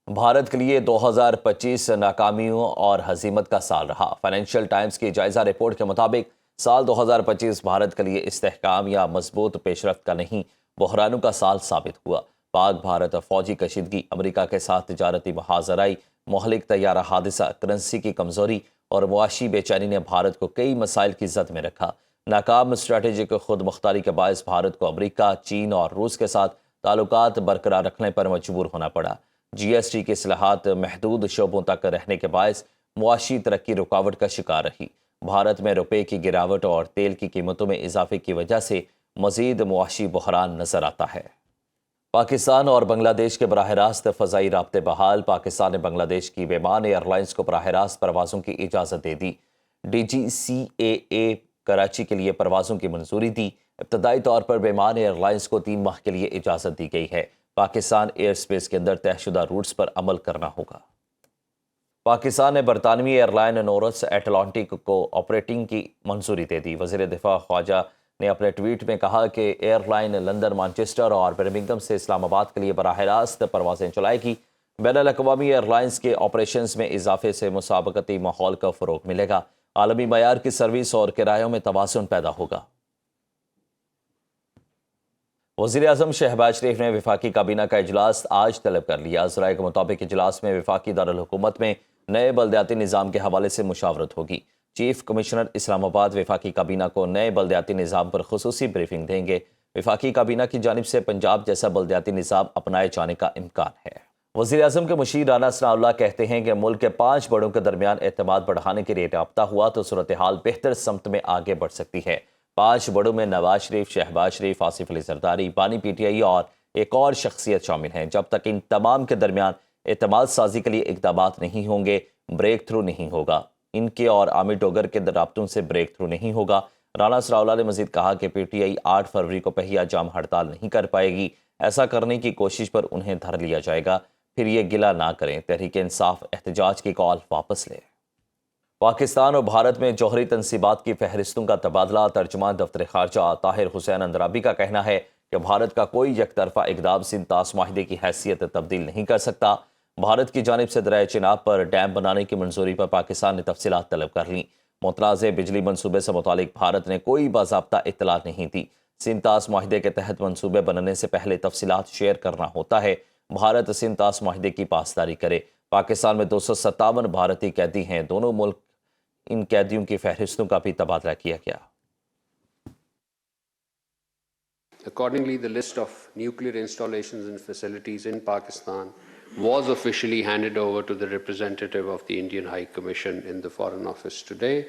بھارت کے لیے 2025 ناکامیوں اور ہزیمت کا سال رہا۔ فائنینشیل ٹائمز کی جائزہ رپورٹ کے مطابق سال 2025 بھارت کے لیے استحکام یا مضبوط پیش رفت کا نہیں، بحرانوں کا سال ثابت ہوا۔ پاک بھارت فوجی کشیدگی، امریکہ کے ساتھ تجارتی محاذرائی، مہلک طیارہ حادثہ، کرنسی کی کمزوری اور معاشی بے چینی نے بھارت کو کئی مسائل کی زد میں رکھا۔ ناکام اسٹریٹجک خود مختاری کے باعث بھارت کو امریکہ، چین اور روس کے ساتھ تعلقات برقرار رکھنے پر مجبور ہونا پڑا۔ جی ایس ٹی کی اصلاحات محدود شعبوں تک رہنے کے باعث معاشی ترقی رکاوٹ کا شکار رہی۔ بھارت میں روپے کی گراوٹ اور تیل کی قیمتوں میں اضافے کی وجہ سے مزید معاشی بحران نظر آتا ہے۔ پاکستان اور بنگلہ دیش کے براہ راست فضائی رابطے بحال۔ پاکستان نے بنگلہ دیش کی ویمان ایئر لائنز کو براہ راست پروازوں کی اجازت دے دی۔ ڈی جی سی اے کراچی کے لیے پروازوں کی منظوری دی۔ ابتدائی طور پر ویمان ایئر لائنز کو 3 ماہ کے لیے اجازت دی گئی ہے۔ پاکستان ایئر سپیس کے اندر طے شدہ روٹس پر عمل کرنا ہوگا۔ پاکستان نے برطانوی ایئر لائن نورس اٹلانٹک کو آپریٹنگ کی منظوری دے دی۔ وزیر دفاع خواجہ نے اپنے ٹویٹ میں کہا کہ ایئر لائن لندن، مانچسٹر اور برمنگھم سے اسلام آباد کے لیے براہ راست پروازیں چلائے گی۔ بین الاقوامی ایئر لائنز کے آپریشنز میں اضافے سے مسابقتی ماحول کا فروغ ملے گا، عالمی معیار کی سروس اور کرایوں میں توازن پیدا ہوگا۔ وزیر اعظم شہباز شریف نے وفاقی کابینہ کا اجلاس آج طلب کر لیا۔ ذرائع کے مطابق اجلاس میں وفاقی دارالحکومت میں نئے بلدیاتی نظام کے حوالے سے مشاورت ہوگی۔ چیف کمشنر اسلام آباد وفاقی کابینہ کو نئے بلدیاتی نظام پر خصوصی بریفنگ دیں گے۔ وفاقی کابینہ کی جانب سے پنجاب جیسا بلدیاتی نظام اپنائے جانے کا امکان ہے۔ وزیر اعظم کے مشیر رانا ثناء اللہ کہتے ہیں کہ ملک کے 5 بڑوں کے درمیان اعتماد بڑھانے کے لیے رابطہ ہوا تو صورتحال بہتر سمت میں آگے بڑھ سکتی ہے۔ 5 بڑوں میں نواز شریف، شہباز شریف، آصف علی زرداری، بانی پی ٹی آئی اور ایک اور شخصیت شامل ہیں۔ جب تک ان تمام کے درمیان اعتماد سازی کے لیے اقدامات نہیں ہوں گے، بریک تھرو نہیں ہوگا۔ ان کے اور عامی ڈوگر کے رابطوں سے بریک تھرو نہیں ہوگا۔ رانا ثناء اللہ نے مزید کہا کہ پی ٹی آئی 8 فروری کو پہیہ جام ہڑتال نہیں کر پائے گی۔ ایسا کرنے کی کوشش پر انہیں دھر لیا جائے گا، پھر یہ گلہ نہ کریں۔ تحریک انصاف احتجاج کی کال واپس لے۔ پاکستان اور بھارت میں جوہری تنصیبات کی فہرستوں کا تبادلہ۔ ترجمان دفتر خارجہ طاہر حسین اندرابی کا کہنا ہے کہ بھارت کا کوئی یک طرفہ اقدام سندھ طاس معاہدے کی حیثیت تبدیل نہیں کر سکتا۔ بھارت کی جانب سے دریائے چناب پر ڈیم بنانے کی منظوری پر پاکستان نے تفصیلات طلب کر لیں۔ متنازع بجلی منصوبے سے متعلق بھارت نے کوئی باضابطہ اطلاع نہیں دی۔ سندھ طاس معاہدے کے تحت منصوبے بننے سے پہلے تفصیلات شیئر کرنا ہوتا ہے۔ بھارت سندھ طاس معاہدے کی پاسداری کرے۔ پاکستان میں 257 بھارتی قیدی ہیں۔ دونوں ملک ان قیدیوں کی فہرستوں کا بھی تبادلہ کیا گیا۔ Accordingly, the list of nuclear installations and facilities in Pakistan was officially handed over to the representative of the Indian High Commission in the Foreign Office today,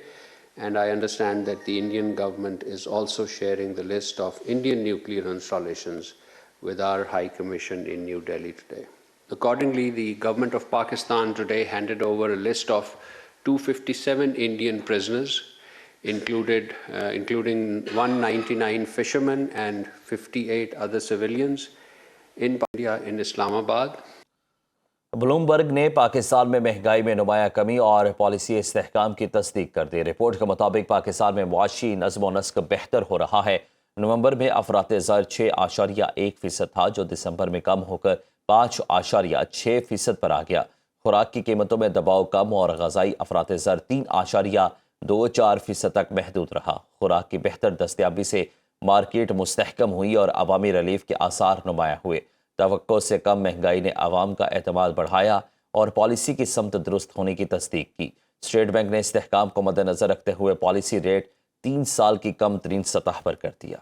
and I understand that the Indian government is also sharing the list of Indian nuclear installations with our High Commission in New Delhi today. Accordingly, the government of Pakistan today handed over a list of 257 Indian prisoners, including 199 fishermen and 58 other civilians in India in Islamabad. Bloomberg نے پاکستان میں مہنگائی میں نمایاں کمی اور policy استحکام کی تصدیق کر دی۔ رپورٹ کے مطابق پاکستان میں معاشی نظم و نسق بہتر ہو رہا ہے۔ نومبر میں افراط زر 6.1% تھا، جو دسمبر میں کم ہو کر 5.6% پر آ گیا۔ خوراک کی قیمتوں میں دباؤ کم اور غذائی افراط زر 3.24% تک محدود رہا۔ خوراک کی بہتر دستیابی سے مارکیٹ مستحکم ہوئی اور عوامی ریلیف کے آثار نمایاں ہوئے۔ توقع سے کم مہنگائی نے عوام کا اعتماد بڑھایا اور پالیسی کی سمت درست ہونے کی تصدیق کی۔ اسٹیٹ بینک نے استحکام کو مد نظر رکھتے ہوئے پالیسی ریٹ 3 سال کی کم ترین سطح پر کر دیا۔